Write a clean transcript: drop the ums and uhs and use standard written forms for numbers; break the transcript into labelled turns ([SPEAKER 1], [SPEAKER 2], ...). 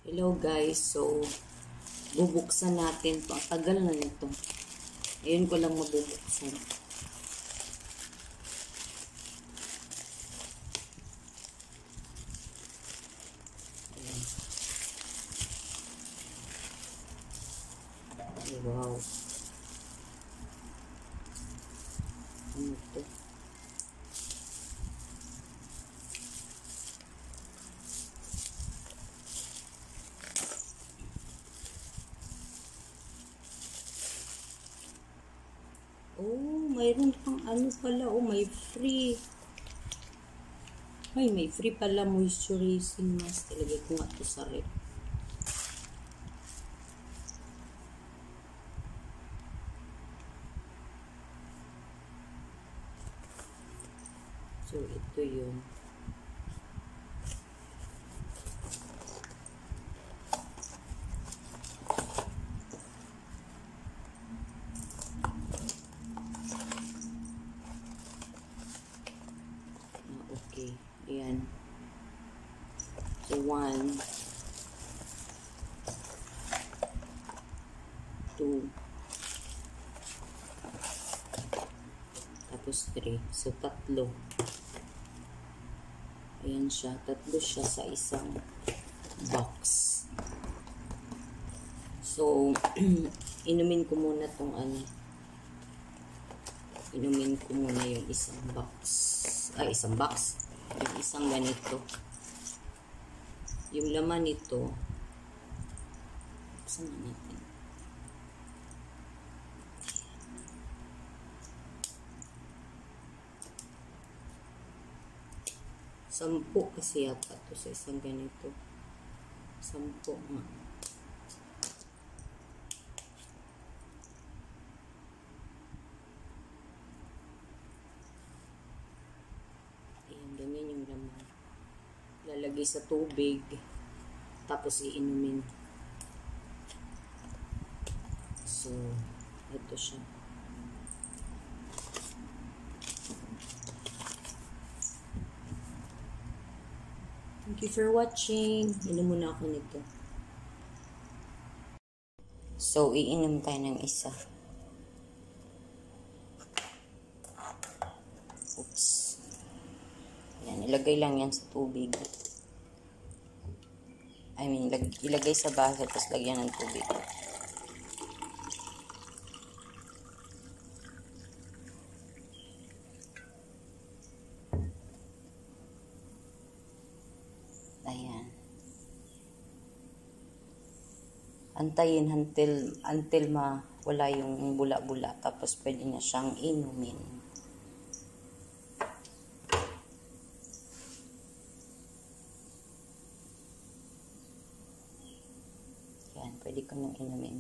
[SPEAKER 1] Hello guys, so bubuksan natin to. Ang tagal na nito. Ayun ko lang mabubuksan. Ayan. Ay, wow. Ano to? Oh, mayroon pang ano pala. Oh, may free. Ay, may free pala moisturizing mask. Ilagay ko nga ito sa rep. So, ito yun. Okay. Ayan. So, 1, 2, tapos 3. So, 3. Ayan siya. 3 siya sa isang box. So, inumin ko muna tong ano. Inumin ko muna yung isang box. Ay, isang box. Yung isang ganito. Yung laman nito. Buksan na natin. Sampu kasi yata ito sa isang ganito. 10 nga. Ayan, ganyan yung laman. Lalagay sa tubig. Tapos iinumin. So, ito siya. Thank you for watching. Inom muna ako nito. So, iinom tayo ng isa. Oops. Yan, ilagay lang yan sa tubig. I mean, ilagay sa baso, tapos lagyan ng tubig. Ayan. Antayin until wala yung bula-bula. Tapos pwede na siyang inumin. Yan, pwede ko nang inumin.